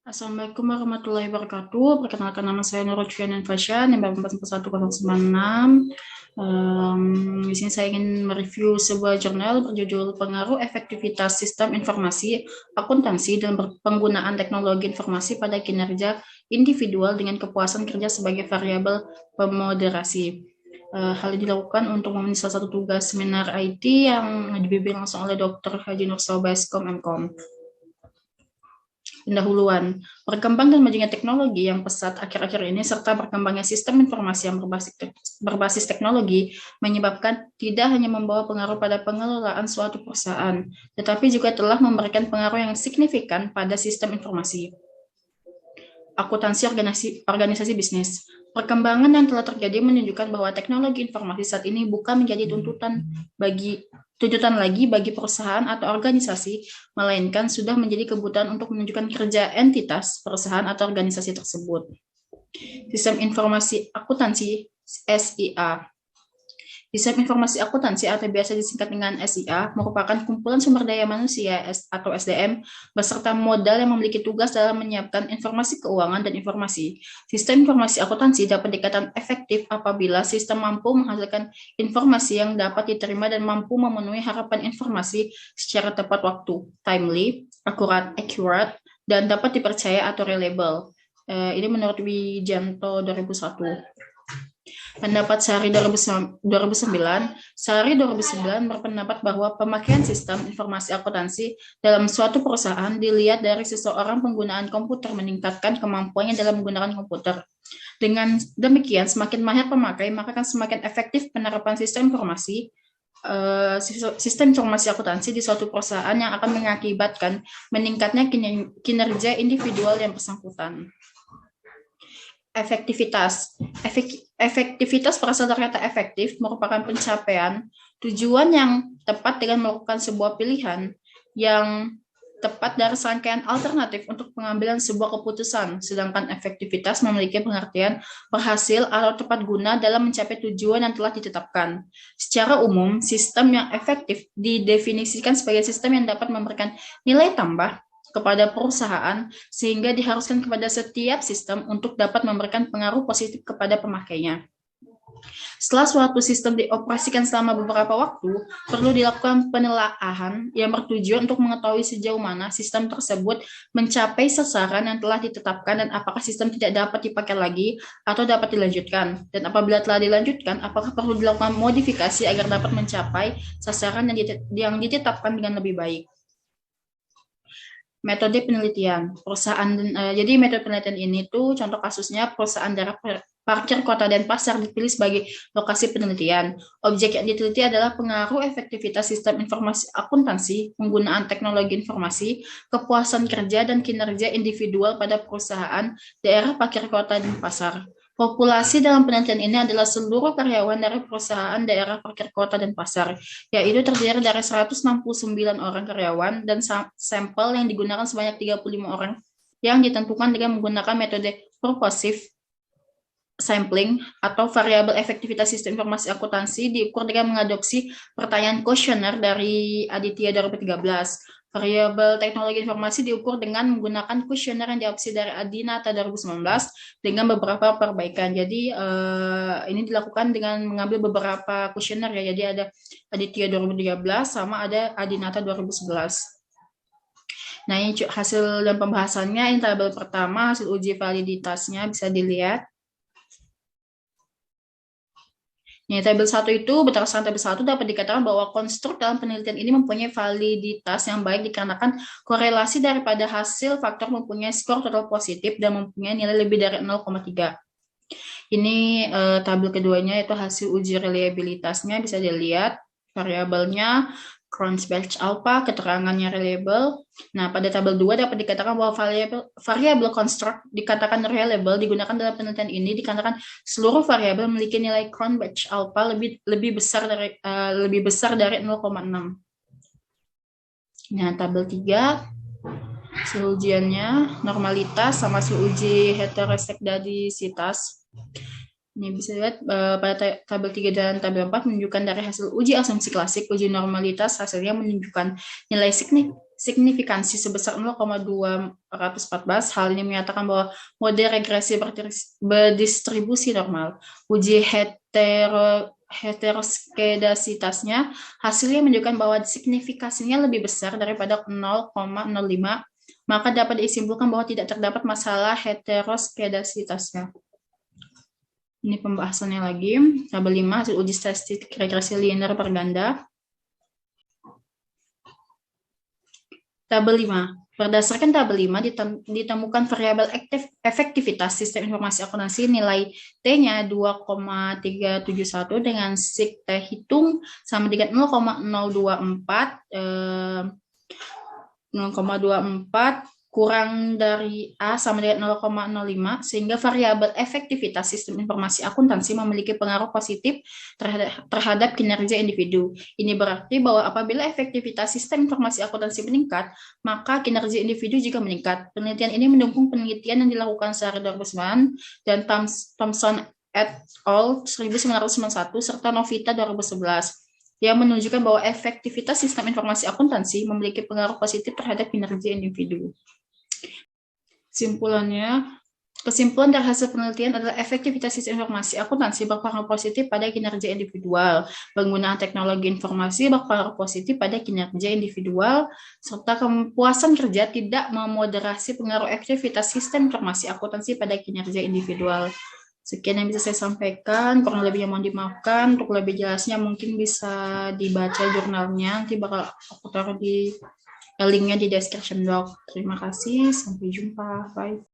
Assalamualaikum warahmatullahi wabarakatuh. Perkenalkan nama saya Nurul Fianan Fasya, nomor 441096. Di sini saya ingin mereview sebuah jurnal berjudul Pengaruh Efektivitas Sistem Informasi Akuntansi dan Penggunaan Teknologi Informasi pada Kinerja Individual dengan Kepuasan Kerja sebagai Variabel Pemoderasi. Hal ini dilakukan untuk memenuhi salah satu tugas seminar IT yang dibimbing langsung oleh Dr. Haji Nur Sobaskom, MKOM. Pendahuluan, berkembang dan majunya teknologi yang pesat akhir-akhir ini serta berkembangnya sistem informasi yang berbasis teknologi menyebabkan tidak hanya membawa pengaruh pada pengelolaan suatu perusahaan, tetapi juga telah memberikan pengaruh yang signifikan pada sistem informasi. Akuntansi organisasi bisnis. Perkembangan yang telah terjadi menunjukkan bahwa teknologi informasi saat ini bukan menjadi tuntutan lagi bagi perusahaan atau organisasi, melainkan sudah menjadi kebutuhan untuk menunjukkan kerja entitas, perusahaan atau organisasi tersebut. Sistem Informasi Akuntansi SIA. Sistem Informasi Akuntansi atau biasa disingkat dengan SIA merupakan kumpulan sumber daya manusia atau SDM beserta modal yang memiliki tugas dalam menyiapkan informasi keuangan dan informasi. Sistem informasi akuntansi dapat dikatakan efektif apabila sistem mampu menghasilkan informasi yang dapat diterima dan mampu memenuhi harapan informasi secara tepat waktu, timely, akurat, accurate, dan dapat dipercaya atau reliable. Ini menurut Wijanto 2001. Pendapat Sari 2009 berpendapat bahwa pemakaian sistem informasi akuntansi dalam suatu perusahaan dilihat dari seseorang penggunaan komputer meningkatkan kemampuannya dalam menggunakan komputer. Dengan demikian, semakin mahir pemakai, maka akan semakin efektif penerapan sistem informasi akuntansi di suatu perusahaan yang akan mengakibatkan meningkatnya kinerja individual yang bersangkutan. Efektivitas berasal dari kata efektif merupakan pencapaian tujuan yang tepat dengan melakukan sebuah pilihan yang tepat dari serangkaian alternatif untuk pengambilan sebuah keputusan, sedangkan efektivitas memiliki pengertian berhasil atau tepat guna dalam mencapai tujuan yang telah ditetapkan. Secara umum, sistem yang efektif didefinisikan sebagai sistem yang dapat memberikan nilai tambah kepada perusahaan sehingga diharuskan kepada setiap sistem untuk dapat memberikan pengaruh positif kepada pemakainya. Setelah suatu sistem dioperasikan selama beberapa waktu, perlu dilakukan penelaahan yang bertujuan untuk mengetahui sejauh mana sistem tersebut mencapai sasaran yang telah ditetapkan dan apakah sistem tidak dapat dipakai lagi atau dapat dilanjutkan. Dan apabila telah dilanjutkan, apakah perlu dilakukan modifikasi agar dapat mencapai sasaran yang ditetapkan dengan lebih baik. Metode penelitian perusahaan. Jadi metode penelitian ini tuh contoh kasusnya perusahaan daerah parkir kota Denpasar dipilih sebagai lokasi penelitian. Objek yang diteliti adalah pengaruh efektivitas sistem informasi akuntansi, penggunaan teknologi informasi, kepuasan kerja dan kinerja individual pada perusahaan daerah parkir kota Denpasar. Populasi dalam penelitian ini adalah seluruh karyawan dari perusahaan daerah parkir kota Denpasar, yaitu terdiri dari 169 orang karyawan dan sampel yang digunakan sebanyak 35 orang yang ditentukan dengan menggunakan metode purposive sampling atau variabel efektivitas sistem informasi akuntansi diukur dengan mengadopsi pertanyaan kuesioner dari Aditya 2013. Variabel teknologi informasi diukur dengan menggunakan kuesioner yang diadopsi dari Adinata 2019 dengan beberapa perbaikan. Jadi ini dilakukan dengan mengambil beberapa kuesioner ya. Jadi ada Aditya 2013 sama ada Adinata 2011. Nah, ini hasil dan pembahasannya. Ini tabel pertama, hasil uji validitasnya bisa dilihat. Nah, tabel 1 itu, berdasarkan tabel 1 dapat dikatakan bahwa konstruk dalam penelitian ini mempunyai validitas yang baik dikarenakan korelasi daripada hasil faktor mempunyai skor total positif dan mempunyai nilai lebih dari 0,3. Ini tabel keduanya itu hasil uji reliabilitasnya bisa dilihat variabelnya Cronbach alpha, keterangannya reliable. Nah, pada tabel 2 dapat dikatakan bahwa variabel construct dikatakan reliable digunakan dalam penelitian ini dikarenakan seluruh variabel memiliki nilai Cronbach alpha lebih besar dari 0,6. Nah, tabel 3 hasil ujiannya normalitas sama hasil uji heteroskedadisitas. Ini bisa lihat pada tabel 3 dan tabel 4 menunjukkan dari hasil uji asumsi klasik, uji normalitas hasilnya menunjukkan nilai signifikansi sebesar 0,214. Hal ini menyatakan bahwa model regresi berdistribusi normal. Uji heteroskedasitasnya hasilnya menunjukkan bahwa signifikasinya lebih besar daripada 0,05, maka dapat disimpulkan bahwa tidak terdapat masalah heteroskedasitasnya. Ini pembahasannya lagi. Tabel 5, hasil uji statistik regresi linear berganda. Tabel 5. Berdasarkan tabel 5, ditemukan variabel efektivitas sistem informasi akuntansi nilai T-nya 2,371 dengan sig T hitung sama dengan 0,24 kurang dari A sama dengan 0,05, sehingga variabel efektivitas sistem informasi akuntansi memiliki pengaruh positif terhadap kinerja individu. Ini berarti bahwa apabila efektivitas sistem informasi akuntansi meningkat, maka kinerja individu juga meningkat. Penelitian ini mendukung penelitian yang dilakukan secara 2009 dan Thomson et al. 1991 serta Novita 2011. Yang menunjukkan bahwa efektivitas sistem informasi akuntansi memiliki pengaruh positif terhadap kinerja individu. Kesimpulan dari hasil penelitian adalah efektivitas sistem informasi akuntansi berpengaruh positif pada kinerja individual. Penggunaan teknologi informasi berpengaruh positif pada kinerja individual, serta kepuasan kerja tidak memoderasi pengaruh efektivitas sistem informasi akuntansi pada kinerja individual. Sekian yang bisa saya sampaikan, kurang lebihnya mohon dimaafkan. Untuk lebih jelasnya mungkin bisa dibaca jurnalnya, nanti bakal aku taruh di linknya di description box. Terima kasih, sampai jumpa, bye.